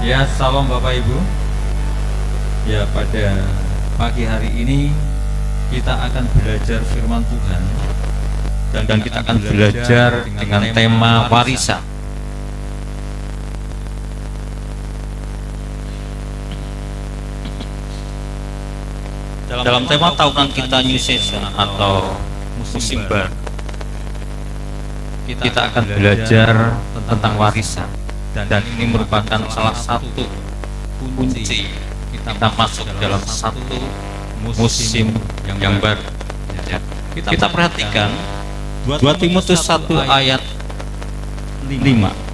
Ya, salam Bapak Ibu. Ya, pada pagi hari ini kita akan belajar firman Tuhan dan kita akan belajar dengan tema warisan. Dalam tema tahunan kita New Season atau musim baru, kita akan belajar tentang warisan, dan ini merupakan salah satu kunci kita masuk dalam satu musim yang baru. Kita perhatikan 2 Timotius 1 ayat 5.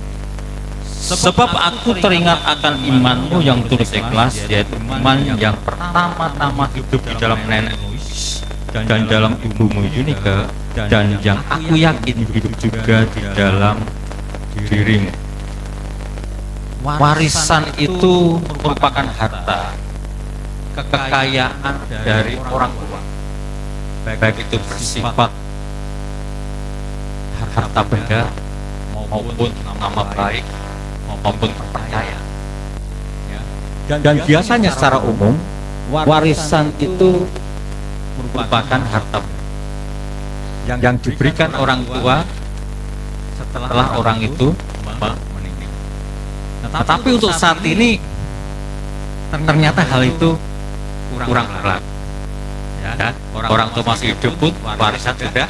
Sebab aku teringat akan imanmu yang tulus ikhlas, yaitu iman yang pertama-tama hidup di dalam nenek Lois dan dalam ibumu Yunika, dan yang aku yakin hidup juga di dalam dirimu. Warisan itu merupakan harta, kekayaan dari orang tua, baik itu bersifat harta benda maupun nama baik maupun percaya. Dan biasanya secara umum warisan itu merupakan harta yang diberikan orang tua setelah orang itu meninggal. Tetapi untuk saat ini ternyata hal itu kurang berlaku. Ya, orang tua masih hidup pun warisan sudah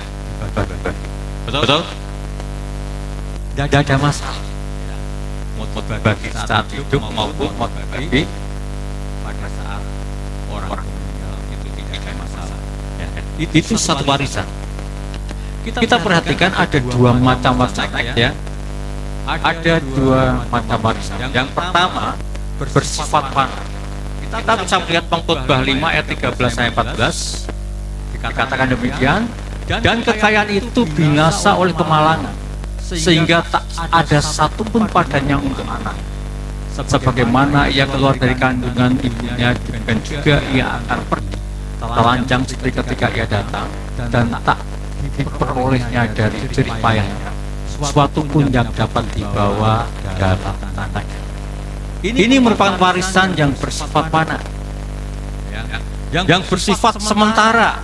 betul? Tidak ada masalah. Mau bagi saat hidup maupun mau bagi pada saat orang meninggal, itu tidak ada masalah. Ya, itu satu warisan. Kita perhatikan ada 2 macam warisan, ya. Ada 2 macam warisan. Yang pertama bersifat fana. Kita bisa melihat Pengkhotbah 5 ayat 13 sampai 14. Dikatakan demikian, dan kekayaan itu binasa oleh kemalangan, sehingga tak ada satupun padanya untuk anak. Sebagaimana ia keluar dari kandungan ibunya, dan juga ia akan pergi telanjang seperti ketika ia datang, dan tak diperolehnya dari jerih payahnya suatu pun yang dapat dibawa dalam tangannya. Ini merupakan warisan yang bersifat fana, yang bersifat sementara,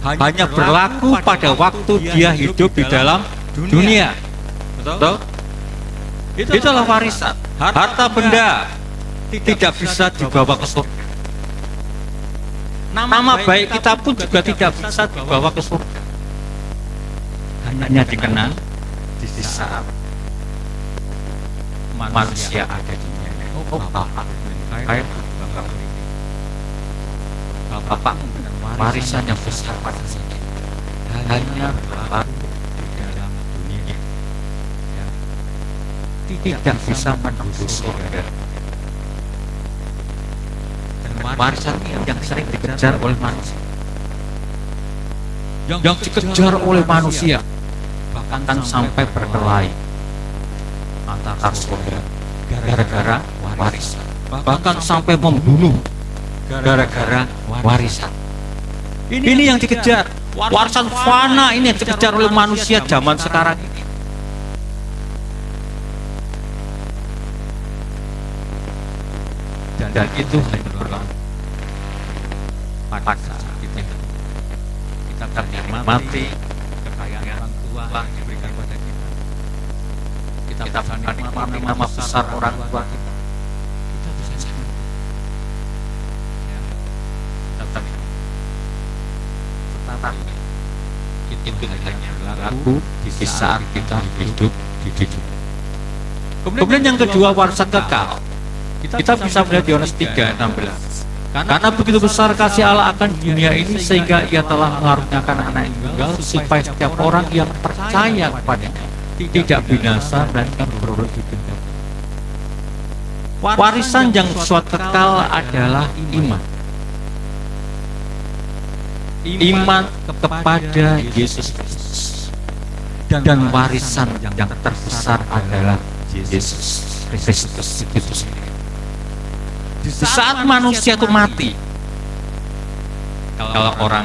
hanya berlaku pada waktu dia hidup di dalam dunia. Betul? Itulah warisan. Harta benda tidak bisa dibawa ke surga. Nama baik kita pun juga tidak bisa dibawa ke surga. Hanya dikenal di saat manusia ada di dunia. Bapak warisan yang besar pada saya hanya berlaku di dalam dunia, tidak bisa menembus surga. Dan warisan yang sering dikejar oleh manusia, yang dikejar oleh manusia, bahkan sampai berkelahi antar saudara gara-gara warisan, bahkan sampai membunuh gara-gara warisan. Ini yang dikejar, warisan fana ini yang dikejar oleh manusia zaman sekarang ini. Dan itu hanya berlaku pada saat kita menikmati kekayaan orang tua yang diberikan pada kita. Kita menikmati nama besar orang tua kita. Kita bisa sangat. Tetapi itu hanya berlaku di saat kita hidup di dunia. Kemudian yang kedua, warisan kekal. Kita bisa melihat Yohanes 3:16. Karena begitu besar kasih Allah akan dunia ini, sehingga ia telah mengaruniakan anak yang tunggal, supaya setiap orang yang percaya kepadanya tidak binasa dan beroleh hidup. Warisan yang bersifat kekal adalah iman. Iman kepada Yesus Kristus. Dan warisan yang terbesar adalah Yesus Kristus itu sendiri. Di saat manusia itu mati, kalau orang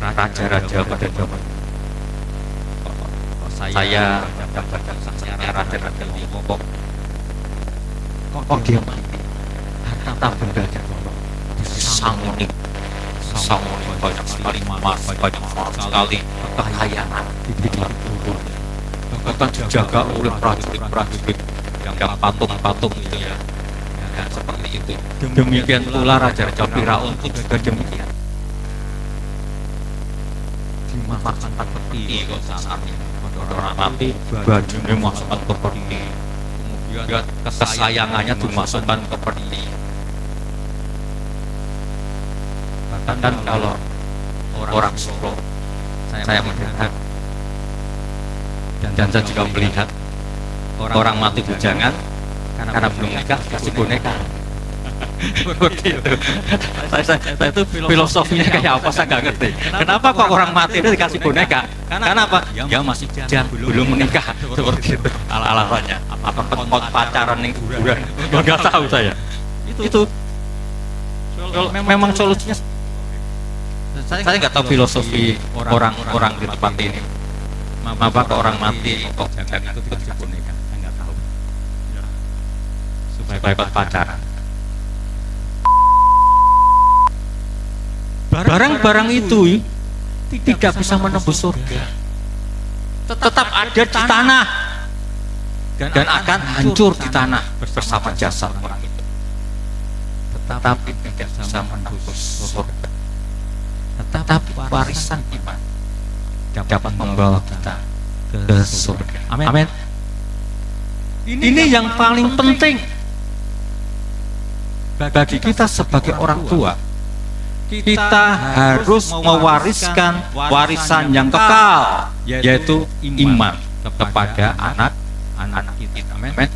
raja-raja pada zaman saya raja-raja Tiongkok kok dia mati? Harta bendanya disangoni banyak sekali emas, banyak sekali kekayaan di dalam kubur. Bahkan dijaga oleh prajurit-prajurit yang patung-patung itu ya. Dan seperti itu. Demikian pula Raja-Raja Firaun pun juga demikian. Dimakan peti kok saatnya. Orang mati, bajunya masukkan ke peti. Kemudian kesayangannya dimasukkan ke peti. Bahkan kalau orang Solo, saya melihat dan saya juga melihat orang mati bujangan karena belum nikah kasih boneka. Seperti itu. Saya itu filosofinya kayak apa saya nggak ngerti. Kenapa kok orang mati itu dikasih boneka? Karena apa? Ya masih bujang, belum menikah. Seperti itu alasannya. Apa pot pacaran nih kuburan? Nggak tahu saya. Itu memang solusinya. Saya nggak tahu filosofi orang-orang di tempat ini. Mengapa ke orang mati kok jangan itu dikasih boneka? Saya nggak tahu. Supaya dapat pacaran. Barang-barang itu tidak bisa menembus surga. Tetap ada di tanah dan akan hancur di tanah bersama jasad orang itu. Tetapi tidak bisa menembus surga. Tetapi warisan iman dapat membawa kita ke surga. Amin. Ini yang paling penting bagi kita sebagai orang tua. Kita harus mewariskan warisan yang kekal, yaitu iman kepada anak-anak kita. Amin.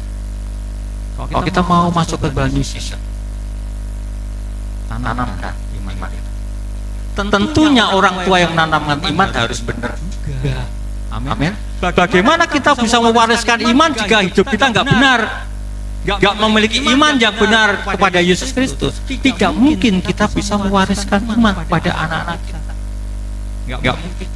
Kalau kita mau masuk ke bulan Yesus, tanamkan iman itu. Tentunya orang tua yang menanamkan iman harus benar juga. Amin. Bagaimana kita bisa mewariskan iman jika hidup kita nggak benar, nggak memiliki iman yang benar kepada Yesus Kristus? Tidak mungkin kita bisa mewariskan iman kepada anak-anak kita. Nggak mungkin.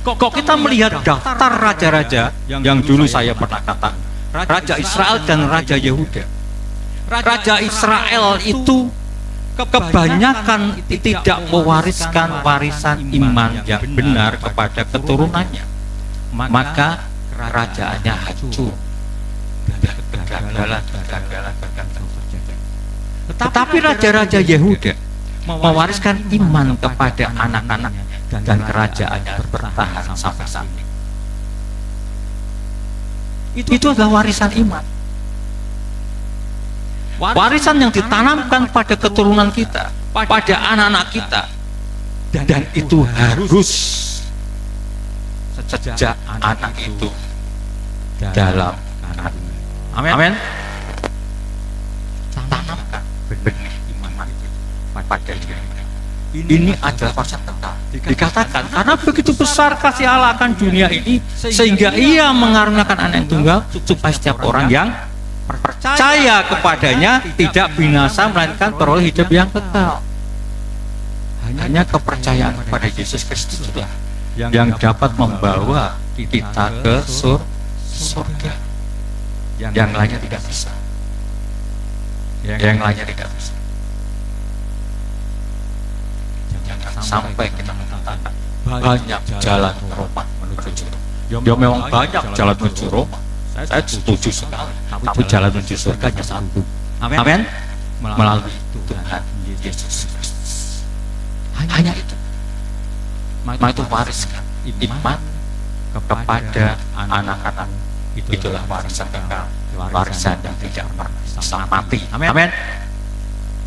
Kok kita melihat daftar raja-raja yang dulu saya pernah katakan, Raja Israel dan Raja Yehuda. Raja Israel itu kebanyakan tidak mewariskan warisan iman yang benar kepada keturunannya, maka kerajaannya hancur. Tetapi raja-raja Yehuda mewariskan iman kepada anak-anaknya dan kerajaannya bertahan sampai saat ini. Itu adalah warisan iman. Warisan yang ditanamkan pada keturunan kita, pada anak-anak kita, dan itu harus sejak anak itu dalam kandungan. Amin. Tanamkan benih iman itu pada diri. Ini adalah warisan kekal. Dikatakan karena begitu besar kasih Allah akan dunia ini, sehingga Ia mengaruniakan anak yang tunggal supaya setiap orang yang percaya kepadanya tidak binasa melainkan beroleh hidup yang kekal. Hanya kepercayaan kepada Yesus Kristus itulah yang dapat membawa kita ke surga. Yang lainnya tidak bisa. Yang lainnya tidak bisa. Jangan sampai kita mengatakan banyak jalan Roma menuju Roma. Ya memang banyak jalan menuju Roma. Saya setuju sekali. Tapi jalan menuju surga hanya satu. Amin. Melalui Tuhan Yesus Kristus. Hanya itu. Maka itu wariskan iman kepada anak-anak. Itulah warisan kekal, warisan yang tidak pernah bisa mati. Amin.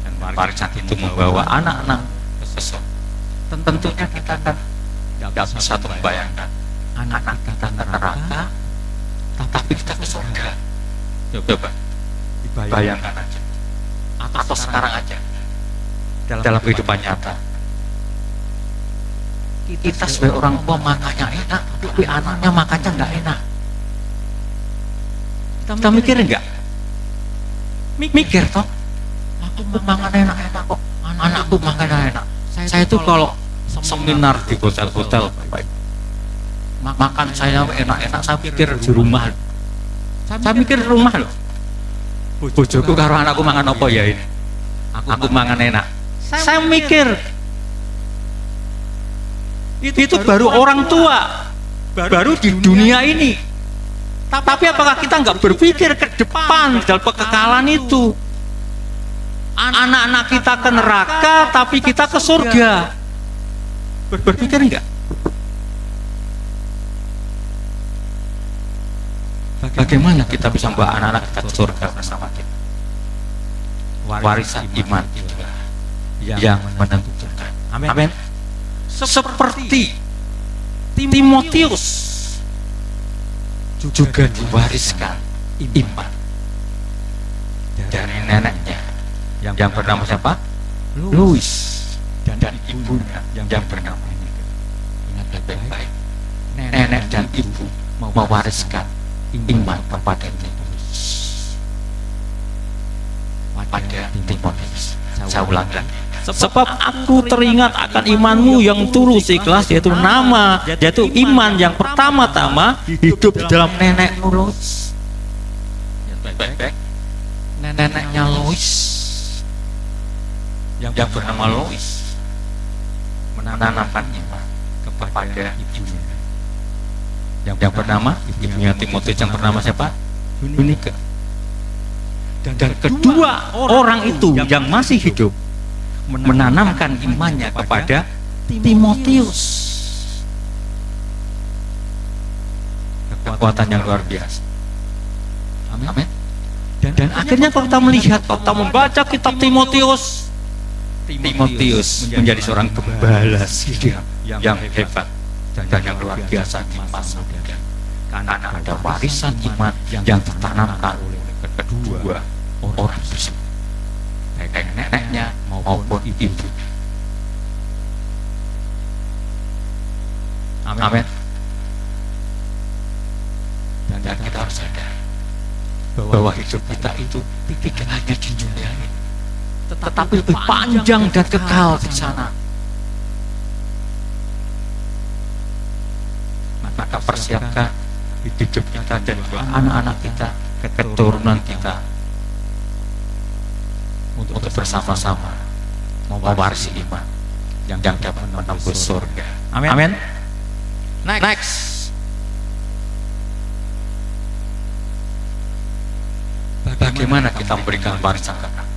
Dan warisan itu membawa anak-anak ke surga. Tentunya kita kan tidak bisa membayangkan anak kita ke neraka, tapi kita ke surga. Coba bayangkan aja. Atau sekarang aja dalam kehidupan nyata kita sebagai orang tua makannya enak, tapi anaknya makannya nggak enak. Kita mikir nggak? Mikir toh. Aku makan enak-enak kok, anakku makan enak. Saya itu kalau seminar di hotel-hotel makan saya enak-enak, saya pikir di rumah. Saya mikir di rumah loh. bojoku karo anakku mangan apa ya ini? Aku mangan enak. Saya mikir itu baru orang tua, baru di dunia ini. Tapi apakah kita nggak berpikir ke depan dalam kekekalan itu? Anak-anak kita ke neraka, tapi kita ke surga. Berpikir enggak? Bagaimana kita bisa membawa anak-anak kita ke surga bersama kita? Warisan iman juga yang menentukan. Amin. Seperti Timotius juga diwariskan iman dari neneknya yang bernama siapa? Louis, dan ibunya yang bernama ini. Ingat baik-baik, nenek dan ibu mewariskan iman kepada Timotius. Saya ulang lagi. Sebab aku teringat akan imanmu yang tulus ikhlas, yaitu iman yang pertama-tama hidup di dalam nenekmu Louis. Baik-baik, neneknya Louis yang bernama Louis menanamkan iman kepada ibunya yang bernama ibunya Timotius yang bernama siapa? Eunike. Dan kedua orang itu yang masih hidup menanamkan imannya kepada Timotius. Kekuatan yang luar biasa. Amin. Dan akhirnya kalau kita melihat, kalau kita membaca kitab Timotius menjadi seorang gembala yang hebat dan yang luar biasa di masa muda. Karena ada warisan iman yang ditanamkan oleh kedua orang tersebut, baik neneknya maupun ibu. Amin. Dan kita harus sadar bahwa hidup kita itu tidak hanya di dunia ini, tetapi lebih panjang dan kekal di sana. Maka persiapkan hidup kita dan anak-anak kita, keturunan kita, untuk bersama-sama mewarisi iman yang dapat menembus surga. Amin. Next. Bagaimana kita memberikan warisan kekal?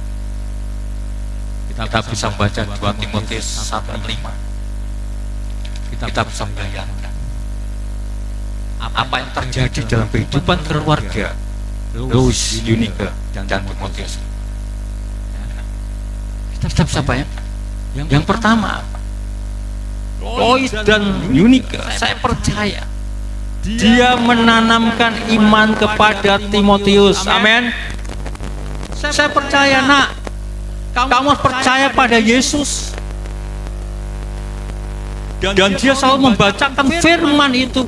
Kita bisa membaca 2 Timotius 1:5. Kita bisa bayangkan apa yang terjadi dalam kehidupan keluarga Louis, Eunike, dan Timotius. Kita bisa bayangkan. Yang pertama, Louis dan Eunike, saya percaya dia menanamkan iman kepada Timotius. Amin. Saya percaya, nak, kamu percaya pada Yesus. Dan dia selalu membacakan firman itu.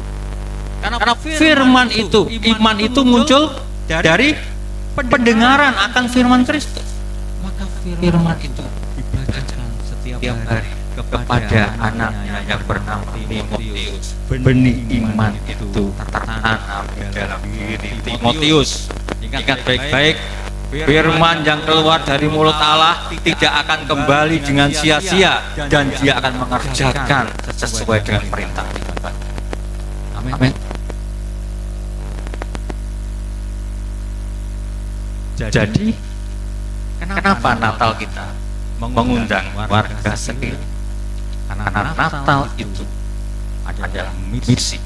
Karena firman itu, iman itu muncul dari pendengaran akan firman Kristus. Maka firman itu dibacakan setiap hari kepada anaknya yang bernama Timotius. Benih iman itu tertanam dalam diri Timotius. Ingat baik-baik, firman yang keluar dari mulut Allah tidak akan kembali dengan sia-sia, dan dia akan mengerjakan sesuai dengan perintah Tuhan. Amin. Jadi, kenapa Natal kita mengundang warga sekeliling? Karena Natal itu adalah misi.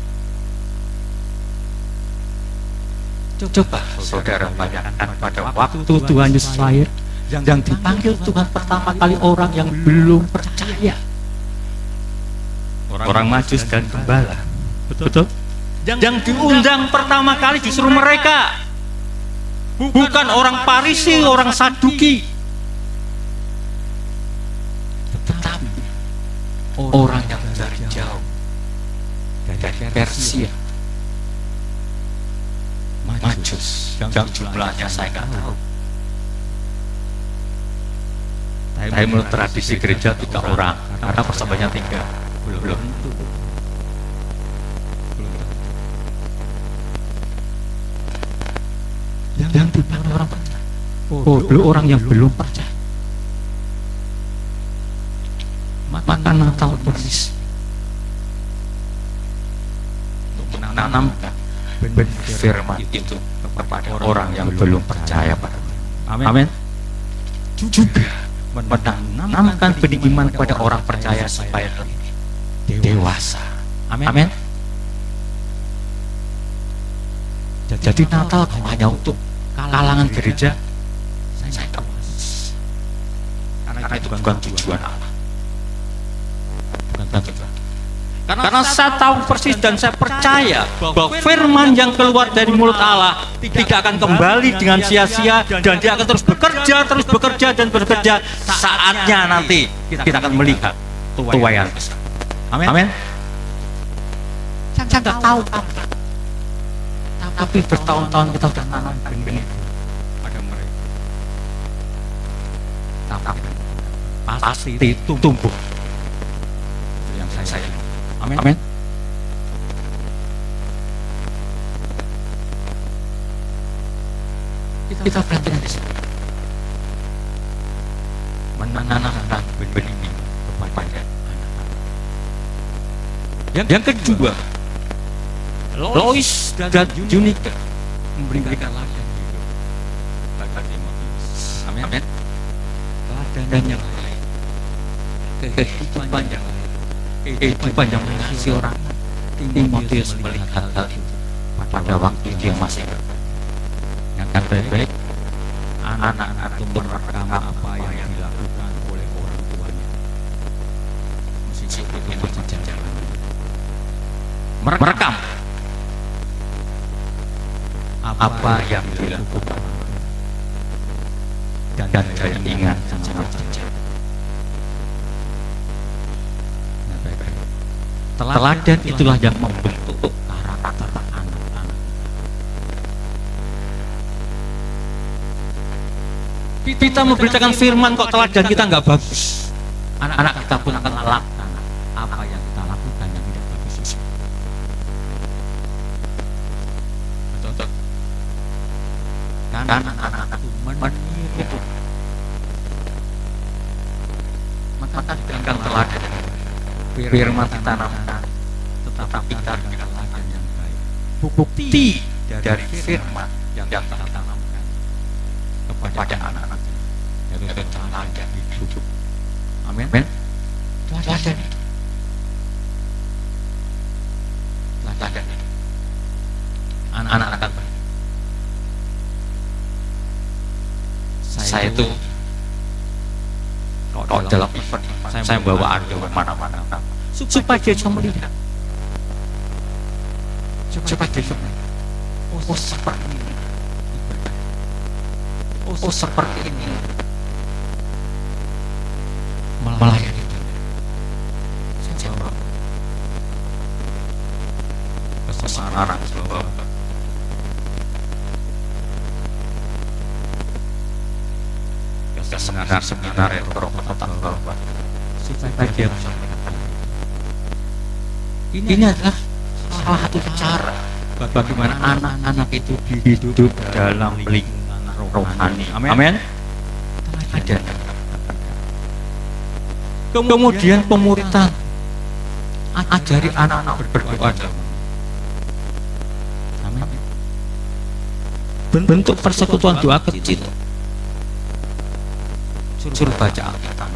Coba saudara bayangkan pada waktu Tuhan Yesus lahir, yang dipanggil Tuhan pertama kali orang yang belum percaya, orang Majus dan gembala. Betul? Yang diundang pertama kali justru mereka, bukan orang Farisi, orang Saduki, tetapi orang yang dari jauh, dari Persia, Majus, yang jumlahnya saya nggak tahu. Tapi menurut tradisi gereja 3 orang, karena persabatannya 3. Belum. Yang dipanggil orang percaya. bodoh orang yang belum percaya. Maka Natal persis untuk menanamkan firman itu kepada orang yang belum percaya pada Amin. Juga menanamkan benih iman kepada orang percaya supaya dewasa. Amin. Jadi Natal hanya untuk kalangan gereja, saya tahu. Karena itu bukan tujuan Allah. Bukan tujuan. Karena saya tahu persis dan saya percaya bahwa firman yang keluar dari mulut Allah tidak akan kembali dengan sia-sia, dan dia akan terus bekerja dan bekerja. Saatnya nanti kita akan melihat tuaian besar. Amin. Saya nggak tahu, tapi bertahun-tahun kita sudah nanam benih pada mereka. Tapi pasti tumbuh. Itu yang saya. Amin. Kita perhatikan di sini. Menanamkan benih kepada anak-anak. Yang kedua, Lois dan Junika memberikan latihan hidup bagi Timotius. Amin. Dan yang lain, kehidupan yang lain, kehidupan yang mengasihi orang. Timotius melihat hal itu pada waktu dia masih yang baik. Anak-anak itu merekam apa yang dilakukan oleh orang tuanya. Meskipun itu berjalan, merekam apa yang dilakukan dan saya ingat sangat jejak. Teladan itulah yang membentuk karakter anak-anak. Kita memberitakan firman kok teladan kita nggak bagus, anak-anak kita pun akan melakukan apa yang kita lakukan yang tidak bagus itu. Betul. Karena anak-anak itu meniru, maka dengan teladan firman ditanamkan, tetapi kita dengan teladan yang baik. Bukti dari firman yang kita tanamkan kepada anak-anak yaitu teladan hidup. Amin. Teladan itu. Teladan itu. Anak-anak akan baik. Saya itu kalau dalam event saya bawa Aryo kemana-mana supaya dia bisa melihat, supaya dia bisa melihat, oh seperti ini, oh seperti ini melayani itu. Saya bawa kesesaran bawa seminar yang berkompeten bahwa supaya dia bisa melihat. Ini adalah salah satu cara bagaimana anak-anak itu hidup dalam lingkungan rohani. Amin. Ada. Kemudian pemuritan, ajari anak-anak berdoa. Amin. Bentuk persekutuan doa kecil. Suruh baca Alkitab.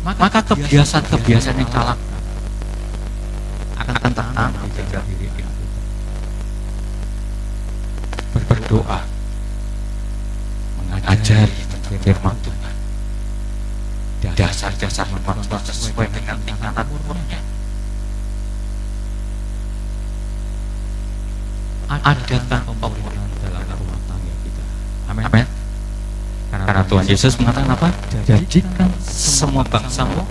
Maka kebiasaan-kebiasaan yang salah akan tertanam di dalam diri kita. Berdoa, mengajari firman Tuhan, dasar-dasar membangun sesuai dengan tingkatan umurnya. Adakan pemuritan dalam rumah tangga kita. Amin. Karena Tuhan Yesus mengatakan apa? Jadikan semua bangsamu.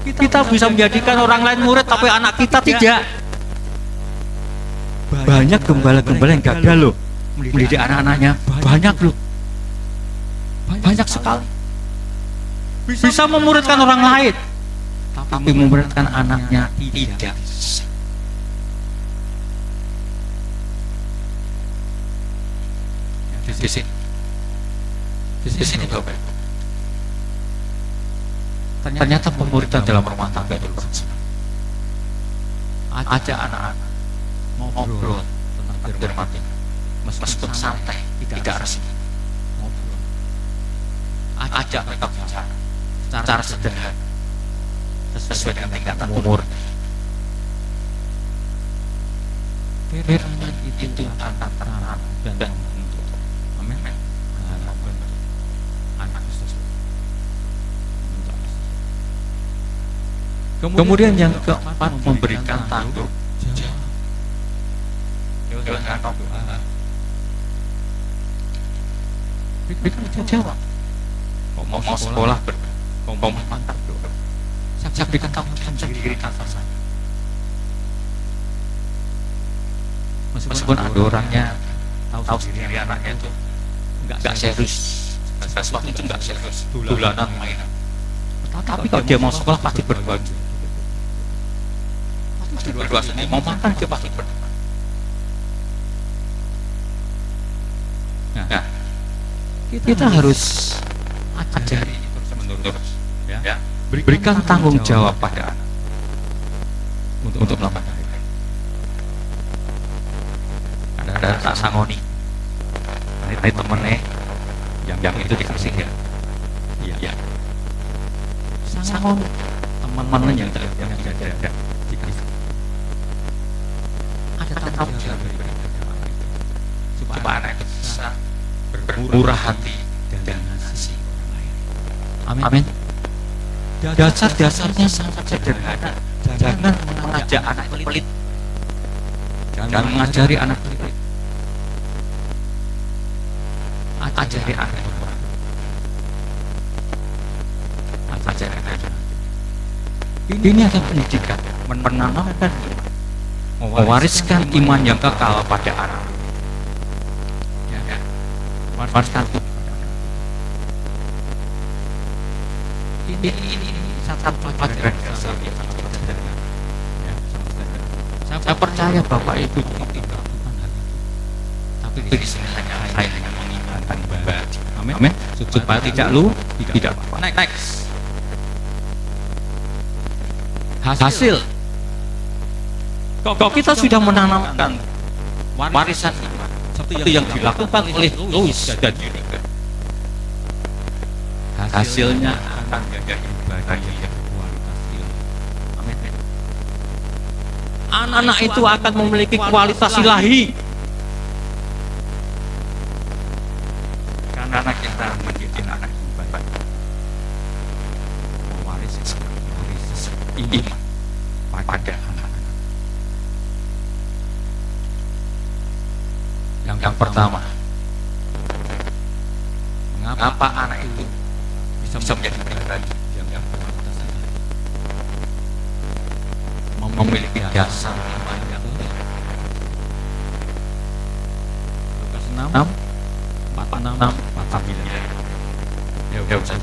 Kita bisa menjadikan orang lain murid, tapi anak kita tidak. Banyak gembala-gembala yang gagal loh mendidik anak-anaknya. Banyak loh. Banyak sekali. Bisa memuridkan orang lain, tapi memuridkan anaknya tidak. di sini. Di sini Bapak. Ternyata pemuridan dalam rumah tangga itu ajak anak-anak ngobrol tentang firman Tuhan. Meskipun santai, tidak resmi. Ngobrol. Ajak mereka bicara secara sederhana sesuai dengan tingkatan umur. Firman itu akan tertanam dan membentuk. Amin. Anak tersebut. Kemudian yang keempat, memberikan tanggung jawab. Berikan jawab. Mau sekolah mau mantap doa. Saya berikan tanggung jawab sendiri kantor saya. Meskipun ada orangnya tahu sendiri anaknya itu nggak serius, sesuatu itu nggak serius, dolanan mainan. Tapi kalau dia mau sekolah pasti berbagi. Pasti berdoa sendiri. Mau makan dia pasti berdoa. Nah, kita harus ajari terus menerus, ya. Berikan tanggung jawab pada anak untuk melakukan. Ada tak sangoni, ini temennya yang itu dikasih ya, iya. Sangoni teman-teman yang ada dikasih. Ada tanggung jawab supaya anak itu bisa bermurah hati dan ngasih orang lain. Amin. Dasar-dasarnya sangat sederhana. Jangan mengajak anak pelit. Jangan mengajari anak pelit. Ajari anak berdoa. Ajari anak. Ini adalah pendidikan, menanamkan, mewariskan iman yang kekal pada anak. Ya. Mewariskan. Ini satu pelajaran dasar yang sangat sederhana. Saya percaya Bapak Ibu tidak melakukan hal itu. Tapi di sini saya hanya mengingatkan Bapak. Amin. Supaya tidak tidak apa. Next. Hasil. Kok kita sudah menanamkan warisan seperti yang dilakukan oleh Louis dan Yunika. Hasilnya akan menjadi bagi yang kualitas ilahi. Amin. Anak itu akan memiliki kualitas ilahi. Karena kita mendidik anak yang baik, mewarisi iman pada anak-anak. Yang pertama, mengapa anak itu bisa menjadi pribadi yang berkualitas ilahi? Memiliki dasar iman yang baik. Lukas 6 46. Ya usah.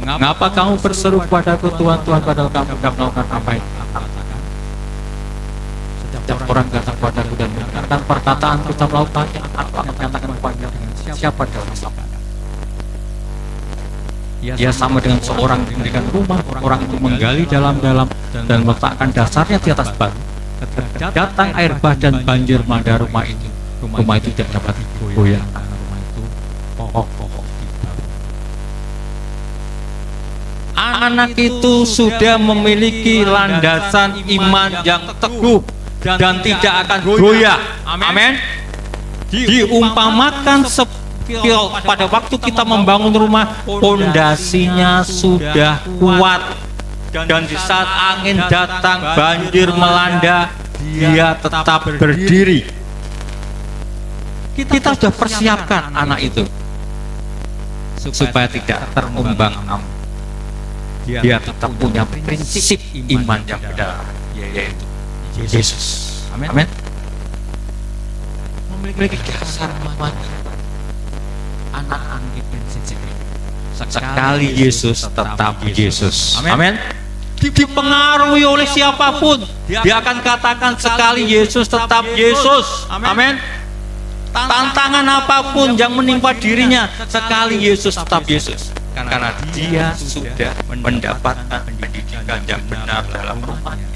Mengapa kamu berseru kepadaku Tuhan, Tuhan, padahal kamu tidak melakukan apa yang aku katakan? Setiap orang datang kepadaku dan mendengarkan perkataan kita melakukannya, aku akan menyatakan kepadanya dengan siapa dalam sabda. Ia sama dengan seorang yang mendirikan rumah, orang itu menggali dalam-dalam dan meletakkan dasarnya di atas batu. Ketika datang air bah dan banjir melanda rumah itu tidak dapat digoyang karena rumah itu kokoh di bawah. Anak itu sudah memiliki landasan iman yang teguh dan tidak akan goyah. Amin. Diumpamakan pada waktu kita membangun rumah, pondasinya sudah kuat. Dan di saat angin datang, banjir melanda, dia tetap berdiri. Kita sudah persiapkan anak itu supaya tidak terombang-ambing. Dia tetap punya prinsip iman yang benar, yaitu Yesus. Amin. Memiliki dasar iman. Anak-anak prinsip sekali Yesus tetap Yesus. Amin. dipengaruhi oleh siapapun. Dia akan katakan sekali Yesus tetap Yesus. Amin. Tantangan apapun yang menimpa dirinya, sekali Yesus tetap Yesus. Karena dia sudah mendapatkan pendidikan yang benar dalam rohnya.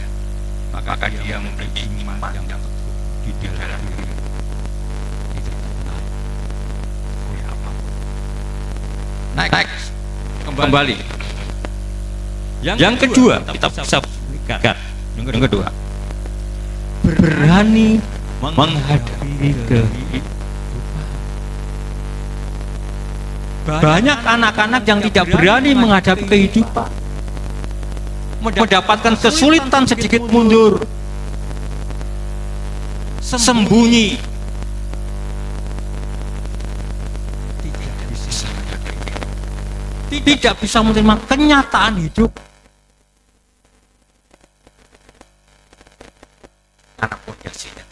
Maka dia memiliki iman yang teguh di dalam diri. Next, kembali. Yang kedua, kita bisa lihat. Yang kedua, berani menghadapi kehidupan. Banyak anak-anak yang tidak berani menghadapi kehidupan, mendapatkan kesulitan sedikit mundur, sembunyi, tidak bisa menerima kenyataan hidup. Karena fondasinya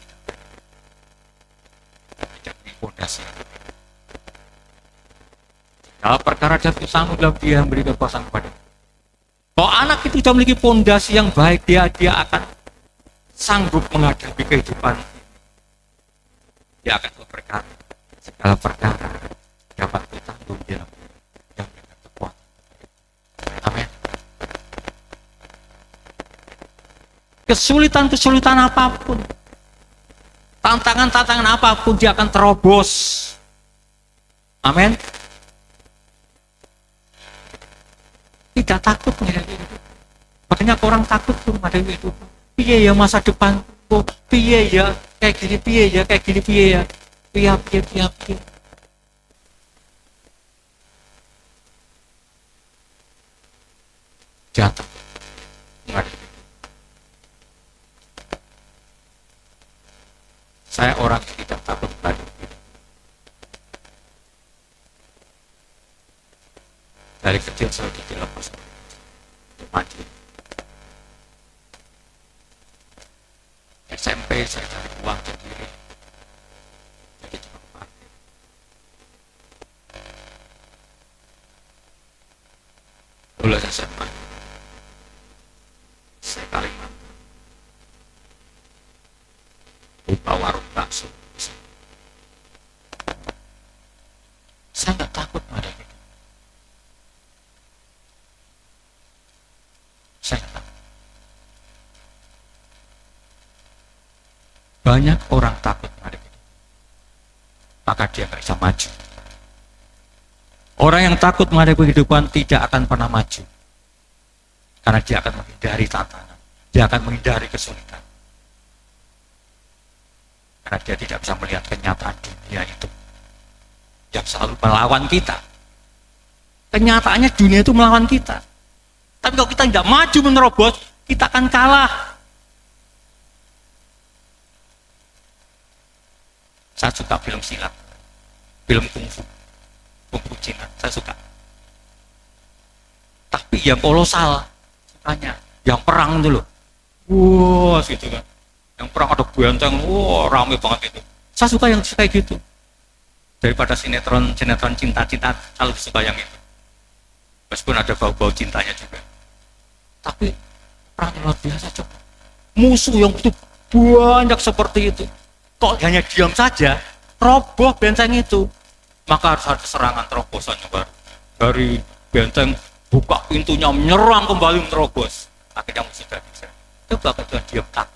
tidak fondasi. Kalau perkara jatuh sanggup dalam dia memberi kekuasaan kepada. Kalau anak itu sudah memiliki fondasi yang baik, dia akan sanggup menghadapi kehidupan. Dia akan berkata segala perkara dapat ditanggung dalam yang dengan kekuatan. Amin. Kesulitan-kesulitan apapun, tantangan-tantangan apapun, dia akan terobos. Amin. Tidak takut menghadapi itu. Makanya orang takut tuh menghadapi itu. Piye ya masa depan? Oh, piye ya kayak gini, piye ya kayak gini, piye ya, piye. Jatuh. Saya orang yang tidak takut menghadapi itu. Dari kecil saya dilepas mati. SMP saya cari uang sendiri, jadi cuma parkir. Lulus SMA, saya Kalimantan, buka warung bakso. Saya nggak takut menghadapi itu. Banyak orang takut menghadapi itu, maka dia nggak bisa maju. Orang yang takut menghadapi kehidupan tidak akan pernah maju, karena dia akan menghindari tantangan, dia akan menghindari kesulitan, karena dia tidak bisa melihat kenyataan dunia itu yang selalu melawan kita. Kenyataannya dunia itu melawan kita, tapi kalau kita tidak maju menerobos, kita akan kalah. Saya suka film silat, film kungfu Cina, saya suka. Tapi yang kolosal, sukanya yang perang itu loh. Wah, gitu kan. Yang perang ada benteng, wah rame banget itu. Saya suka yang kayak gitu. Daripada sinetron cinta-cinta, saya lebih suka yang itu. Meskipun ada bau-bau cintanya juga. Tapi perang luar biasa coba. Musuh yang begitu banyak seperti itu. Kok hanya diam saja, roboh benteng itu, maka harus ada serangan terobosan yang baru. Dari benteng buka pintunya menyerang kembali menerobos. Akhirnya musuh tidak bisa. Coba kalau diam tak.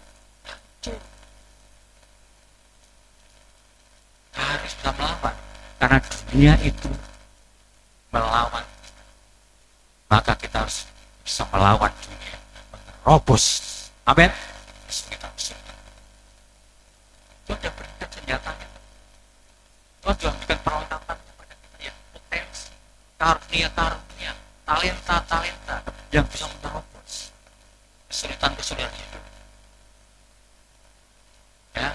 Harus bisa melawan, karena dunia itu melawan. Maka kita harus bisa melawan dunia, menerobos. Amin. Kita bisa. Tuhan sudah berikan senjatanya. Tuhan sudah berikan perlengkapan kepada kita yang potensi, karunia, talenta yang bisa menerobos kesulitan hidup. Ya,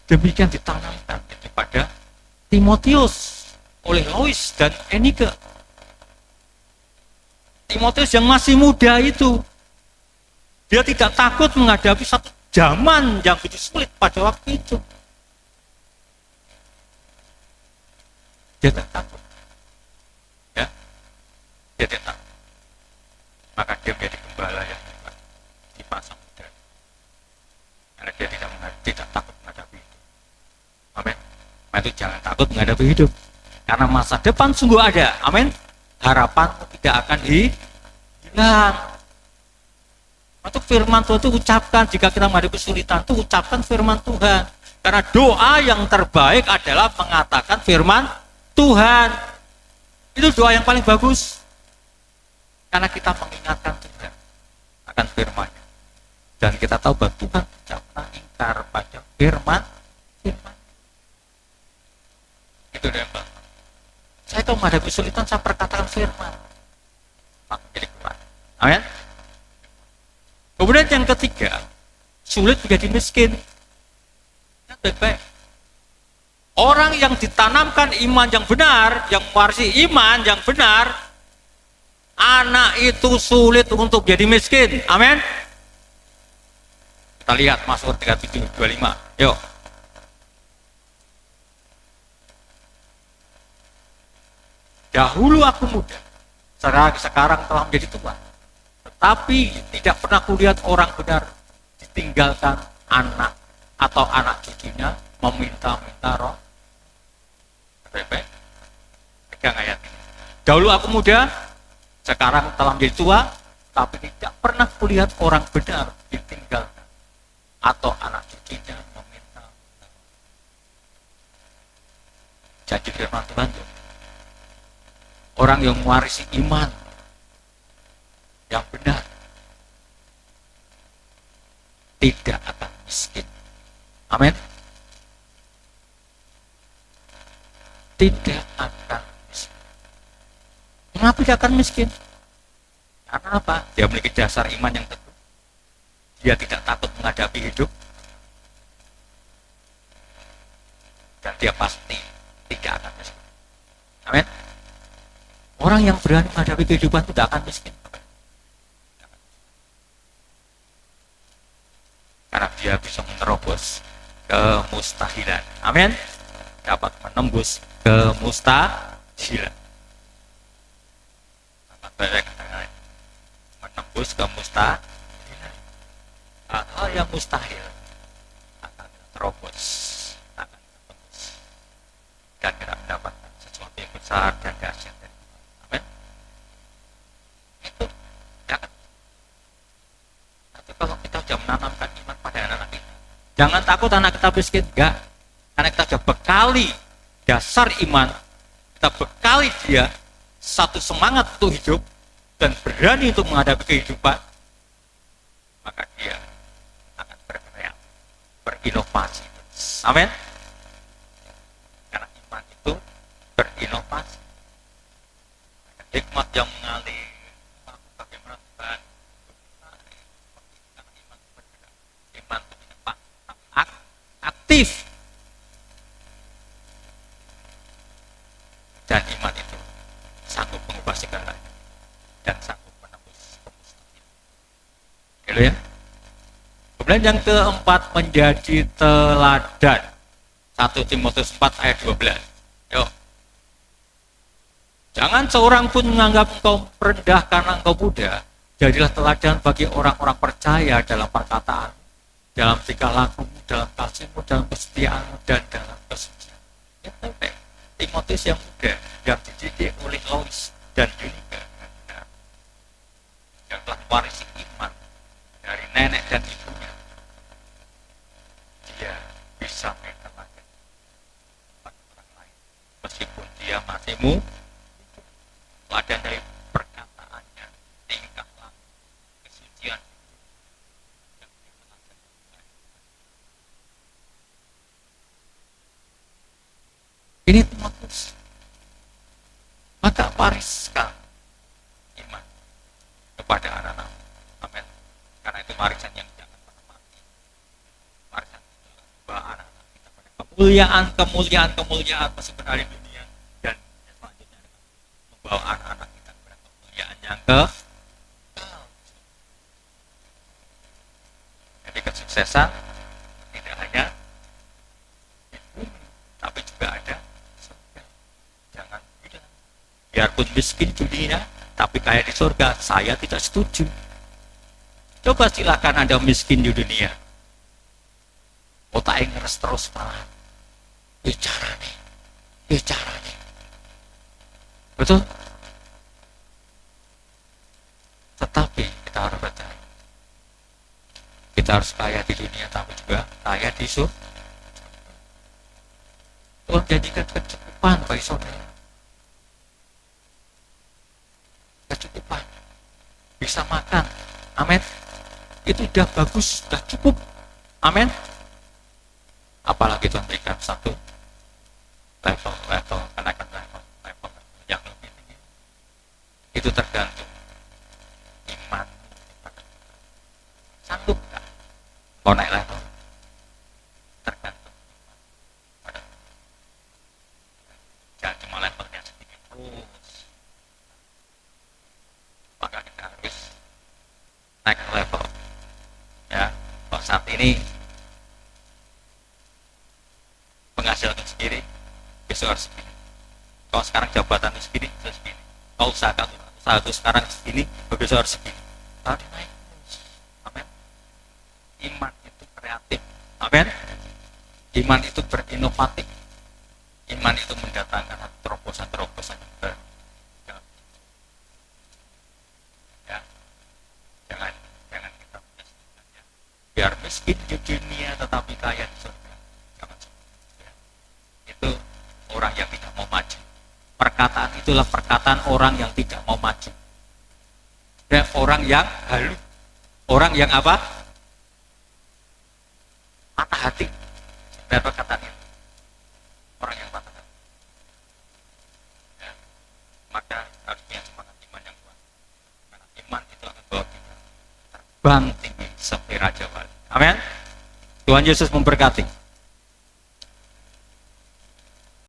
demikian ditanamkan kepada Timotius oleh Lois dan Enike. Timotius yang masih muda itu, dia tidak takut menghadapi satu zaman yang begitu sulit pada waktu itu. Dia tidak takut. Ya, dia tidak takut. Maka dia menjadi gembala yang takut menghadapi hidup. Karena masa depan sungguh ada. Amin. Harapan tidak akan hilang. Itu firman Tuhan itu ucapkan, jika kita menghadapi kesulitan itu ucapkan firman Tuhan. Karena doa yang terbaik adalah mengatakan firman Tuhan. Itu doa yang paling bagus. Karena kita mengingatkan Tuhan akan firman-Nya. Dan kita tahu bahwa Tuhan tidak pernah ingkar pada firman. Itu dia, Pak. Saya kalau menghadapi kesulitan, saya perkatakan firman. Maka jadi kuat. Amin. Kemudian yang ketiga, sulit menjadi miskin. Baik-baik. Orang yang ditanamkan iman yang benar, yang mewarisi iman yang benar, anak itu sulit untuk jadi miskin. Amin. Kita lihat Mazmur 37:25. Yuk. Dahulu aku muda, sekarang telah menjadi tua. Tetapi tidak pernah kulihat orang benar ditinggalkan anak atau anak cucunya meminta-minta roh. Baik-baik. Pegang ayat ini. Dahulu aku muda, sekarang telah menjadi tua, tapi tidak pernah kulihat orang benar ditinggalkan atau anak cucunya meminta. Jadi firman Tuhan, orang yang mewarisi iman yang benar tidak akan miskin. Amin. Tidak akan miskin. Kenapa tidak akan miskin? Karena apa? Dia memiliki dasar iman yang teguh. Dia tidak takut menghadapi hidup. Dan dia pasti tidak akan miskin. Amin. Orang yang berani menghadapi kehidupan tidak akan miskin. Karena dia bisa menerobos kemustahilan. Amin. Dapat menembus kemustahilan. Menembus kemustahilan. Hal yang mustahil akan terobos, akan tertembus. Dan kita mendapatkan sesuatu yang besar dan dahsyat. Amin. Itu ya kan? Tapi kalau kita sudah menanamkan iman pada anak-anak kita, jangan takut anak kita miskin, enggak. Karena kita sudah bekali dasar iman, kita bekali dia satu semangat untuk hidup dan berani untuk menghadapi kehidupan, maka dia akan berkarya, berinovasi. Amin. Karena iman itu berinovasi. Hikmat yang mengalir, bagaimana Tuhan iman aktif. Dan iman itu sanggup mengubah segala dan sanggup menembus kemustahilan. Gitu ya. Kemudian yang keempat, menjadi teladan. 1 Timotius 4 ayat 12. Yuk. Jangan seorang pun menganggap engkau rendah karena engkau muda. Jadilah teladan bagi orang-orang percaya dalam perkataan, dalam tingkah lakumu, dalam kasihmu, dalam kesetiaanmu, dan dalam kesucian. Ya, Timotius yang muda, yang dididik oleh Lois dan Yunika, yang telah mewarisi iman dari nenek dan ibunya, dia bisa mengenalkan pada orang lain, meskipun dia masih muda. Teladan dari perkataannya, tingkah laku, kesucian, yang dikenalkan. Ini Timotius. Maka wariskan iman kepada anak-anak. Amin. Karena itu warisan yang jangan pernah mati. Warisan itu membawa anak-anak kita pada kemuliaan meskipun hari dunia, dan selanjutnya membawa anak-anak kita pada kemuliaan yang jadi kesuksesan tidak hanya di bumi, tapi juga ada surga. Jangan bilang biarpun miskin dunia tapi kaya di surga, saya tidak setuju. Coba silakan Anda miskin di dunia, otak ngeres terus malah bicara nih, Caranya. Betul? Tetapi kita harus percaya. Kita harus kaya di dunia, tapi juga kaya di surga. Tuhan jadikan kecukupan bagi saudara. Kecukupan. Bisa makan. Amin. Itu sudah bagus, sudah cukup. Amin. Apalagi Tuhan berikan satu level kenaikan level yang lebih tinggi. Itu tergantung iman. Sanggup nggak mau naik level? Tergantung iman. Jangan cuma levelnya sedikit terus. Maka kita harus naik level. Ya, kalau saat ini penghasilan segini, besok harus segini. Kalau sekarang jabatan segini, harus segini. Kalau usaha itu sekarang segini, besok harus segini. Tadi naik terus. Amin. Iman itu kreatif. Amin. Iman itu berinovatif. Iman itu mendatangkan terobosan-terobosan yang baru. Ya, jangan kita punya ya. Biar miskin di dunia tetapi kaya di surga. Itu orang yang tidak mau maju. Perkataan itulah perkataan orang yang tidak mau maju. Dan orang yang halu. Orang yang apa? Patah hati. Dan perkataan itu. Orang yang patah hati. Ya. Maka harus punya semangat iman yang kuat. Karena iman itu akan bawa kita terbang tinggi seperti Raja Wali. Amin. Tuhan Yesus memberkati.